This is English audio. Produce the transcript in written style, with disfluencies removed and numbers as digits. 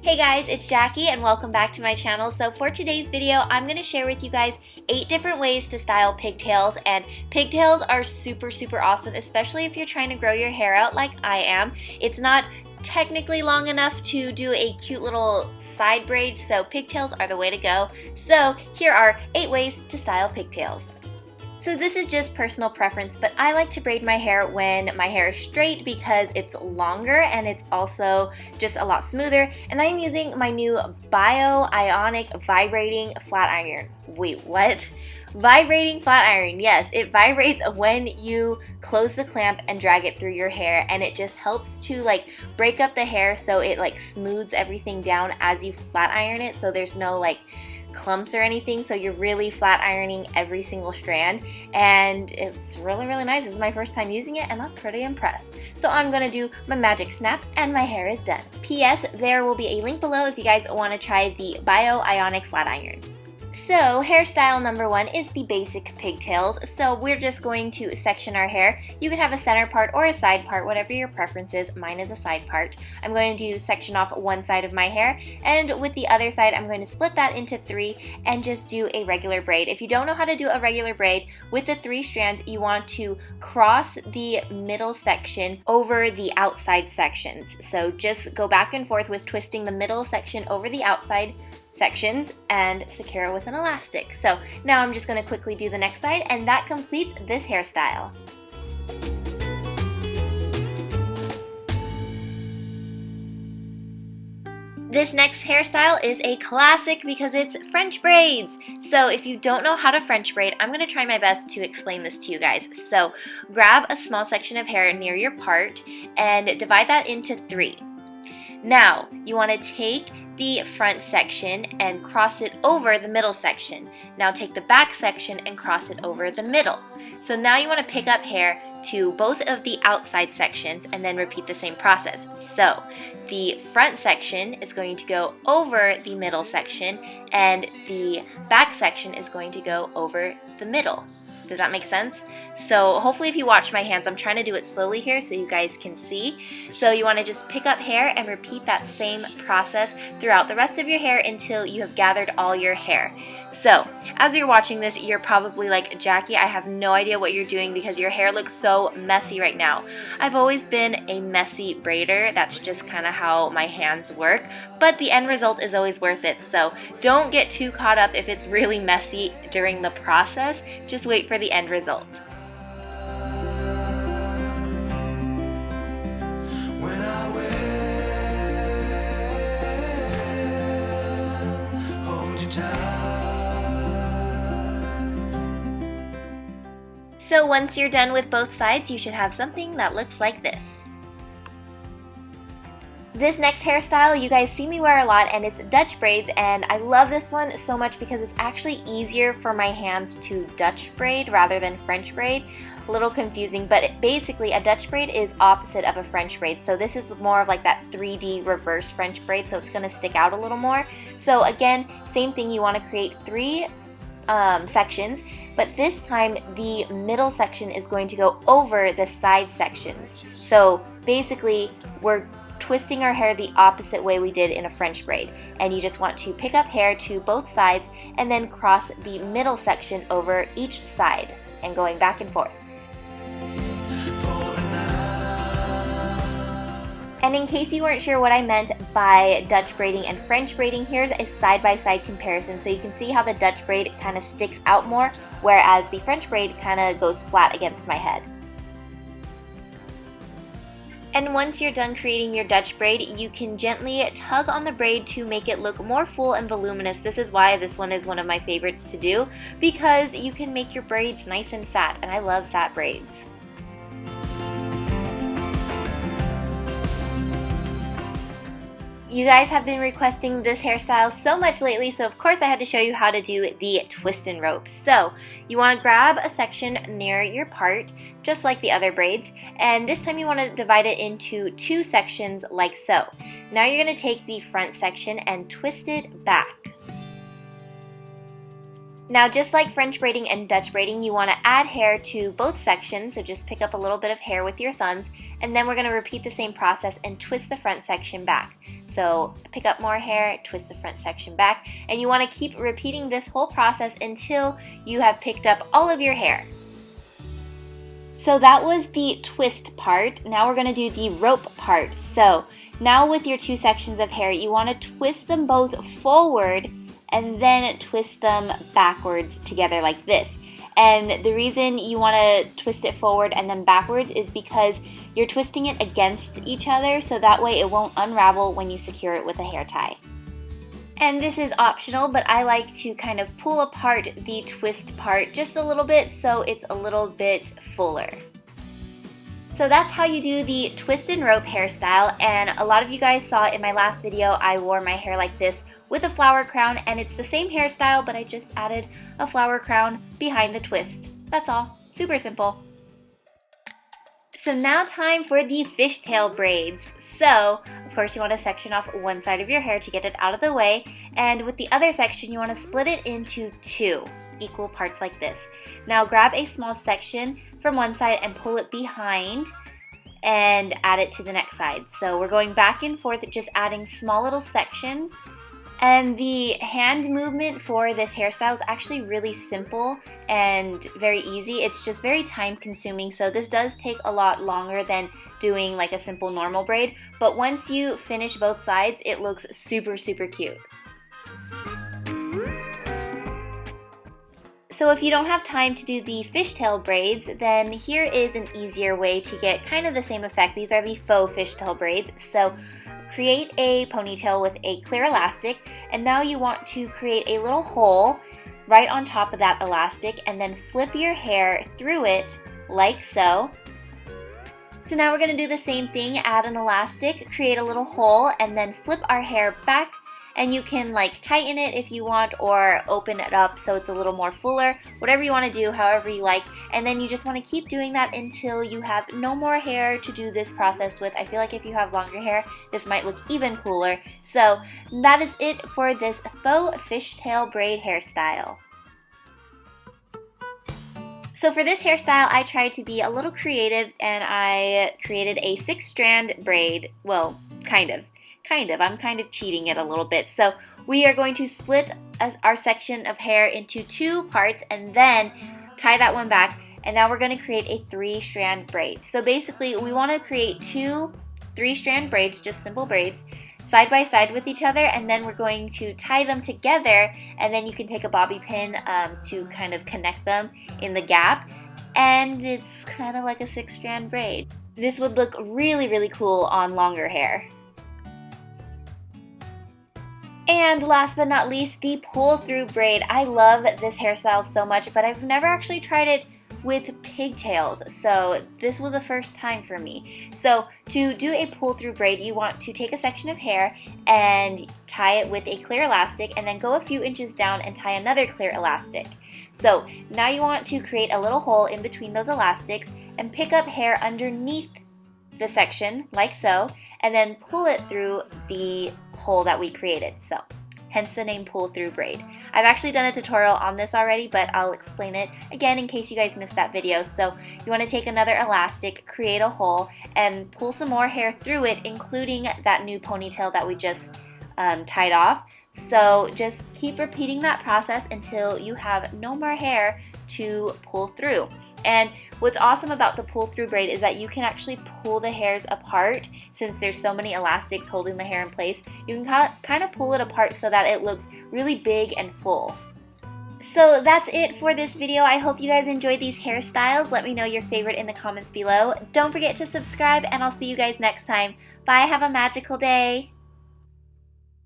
Hey guys, it's Jackie and welcome back to my channel. So for today's video, I'm going to share with you guys 8 different ways to style pigtails, and pigtails are super awesome, especially if you're trying to grow your hair out like I am. It's not technically long enough to do a cute little side braid, so pigtails are the way to go. So here are 8 ways to style pigtails. So this is just personal preference, but I like to braid my hair when my hair is straight because it's longer and it's also just a lot smoother. And I'm using my new bio-ionic vibrating flat iron. Wait, what? Vibrating flat iron, yes, it vibrates when you close the clamp and drag it through your hair, and it just helps to like break up the hair so it like smooths everything down as you flat iron it, so there's no like clumps or anything, so you're really flat ironing every single strand, and it's really nice. This is my first time using it and I'm pretty impressed. So I'm gonna do my magic snap and my hair is done. P.S. There will be a link below if you guys want to try the bio-ionic flat iron. So hairstyle number 1 is the basic pigtails. So we're just going to section our hair. You can have a center part or a side part, whatever your preference is. Mine is a side part. I'm going to section off one side of my hair, and with the other side I'm going to split that into 3 and just do a regular braid. If you don't know how to do a regular braid, with the 3 strands you want to cross the middle section over the outside sections. So just go back and forth with twisting the middle section over the outside sections and secure it with an elastic. So now I'm just going to quickly do the next side, and that completes this hairstyle. This next hairstyle is a classic because it's French braids. So if you don't know how to French braid, I'm going to try my best to explain this to you guys. So grab a small section of hair near your part and divide that into 3. Now you want to take the front section and cross it over the middle section. Now take the back section and cross it over the middle. So now you want to pick up hair to both of the outside sections and then repeat the same process. So the front section is going to go over the middle section and the back section is going to go over the middle. Does that make sense? So hopefully if you watch my hands, I'm trying to do it slowly here so you guys can see. So you want to just pick up hair and repeat that same process throughout the rest of your hair until you have gathered all your hair. So as you're watching this, you're probably like, Jackie, I have no idea what you're doing because your hair looks so messy right now. I've always been a messy braider. That's just kind of how my hands work, but the end result is always worth it. So don't get too caught up if it's really messy during the process. Just wait for the end result. So once you're done with both sides, you should have something that looks like this. This next hairstyle you guys see me wear a lot, and it's Dutch braids, and I love this one so much because it's actually easier for my hands to Dutch braid rather than French braid. A little confusing, but basically a Dutch braid is opposite of a French braid. So this is more of like that 3D reverse French braid, so it's going to stick out a little more. So again, same thing, you want to create 3 sections, but this time the middle section is going to go over the side sections. So basically we're twisting our hair the opposite way we did in a French braid, and you just want to pick up hair to both sides and then cross the middle section over each side and going back and forth. And in case you weren't sure what I meant by Dutch braiding and French braiding, here's a side-by-side comparison so you can see how the Dutch braid kind of sticks out more, whereas the French braid kind of goes flat against my head. And once you're done creating your Dutch braid, you can gently tug on the braid to make it look more full and voluminous. This is why this one is one of my favorites to do, because you can make your braids nice and fat, and I love fat braids. You guys have been requesting this hairstyle so much lately, so of course I had to show you how to do the twist and rope. So you want to grab a section near your part, just like the other braids, and this time you want to divide it into 2 sections like so. Now you're going to take the front section and twist it back. Now, just like French braiding and Dutch braiding, you want to add hair to both sections, so just pick up a little bit of hair with your thumbs, and then we're going to repeat the same process and twist the front section back. So pick up more hair, twist the front section back, and you want to keep repeating this whole process until you have picked up all of your hair. So that was the twist part. Now we're going to do the rope part. So now with your two sections of hair, you want to twist them both forward and then twist them backwards together like this. And the reason you want to twist it forward and then backwards is because you're twisting it against each other, so that way it won't unravel when you secure it with a hair tie. And this is optional, but I like to kind of pull apart the twist part just a little bit so it's a little bit fuller. So that's how you do the twist and rope hairstyle, and a lot of you guys saw in my last video I wore my hair like this with a flower crown, and it's the same hairstyle, but I just added a flower crown behind the twist. That's all. Super simple. So now time for the fishtail braids. So, of course, you want to section off one side of your hair to get it out of the way, and with the other section you want to split it into two equal parts like this. Now grab a small section from one side and pull it behind and add it to the next side. So we're going back and forth, just adding small little sections. And the hand movement for this hairstyle is actually really simple and very easy. It's just very time consuming, so this does take a lot longer than doing like a simple normal braid, but once you finish both sides, it looks super, super cute. So if you don't have time to do the fishtail braids, then here is an easier way to get kind of the same effect. These are the faux fishtail braids. So create a ponytail with a clear elastic, and now you want to create a little hole right on top of that elastic and then flip your hair through it like so. So now we're going to do the same thing, add an elastic, create a little hole, and then flip our hair back, and you can like tighten it if you want or open it up so it's a little more fuller, whatever you want to do, however you like, and then you just want to keep doing that until you have no more hair to do this process with. I feel like if you have longer hair, this might look even cooler. So that is it for this faux fishtail braid hairstyle. So for this hairstyle, I tried to be a little creative and I created a 6-strand braid. Well, kind of. I'm kind of cheating it a little bit. So we are going to split our section of hair into two parts and then tie that one back. And now we're going to create a 3-strand braid. So basically, we want to create two 3-strand braids, just simple braids, side by side with each other, and then we're going to tie them together, and then you can take a bobby pin to kind of connect them in the gap, and it's kind of like a 6-strand braid. This would look really, really cool on longer hair. And last but not least, the pull-through braid. I love this hairstyle so much, but I've never actually tried it with pigtails, so this was a first time for me. So to do a pull-through braid, you want to take a section of hair and tie it with a clear elastic, and then go a few inches down and tie another clear elastic. So now you want to create a little hole in between those elastics and pick up hair underneath the section like so, and then pull it through the hole that we created. So hence the name pull-through braid. I've actually done a tutorial on this already, but I'll explain it again in case you guys missed that video. So you want to take another elastic, create a hole, and pull some more hair through it, including that new ponytail that we just tied off. So just keep repeating that process until you have no more hair to pull through. And what's awesome about the pull-through braid is that you can actually pull the hairs apart. Since there's so many elastics holding the hair in place, you can kind of pull it apart so that it looks really big and full. So that's it for this video. I hope you guys enjoyed these hairstyles. Let me know your favorite in the comments below. Don't forget to subscribe, and I'll see you guys next time. Bye, have a magical day.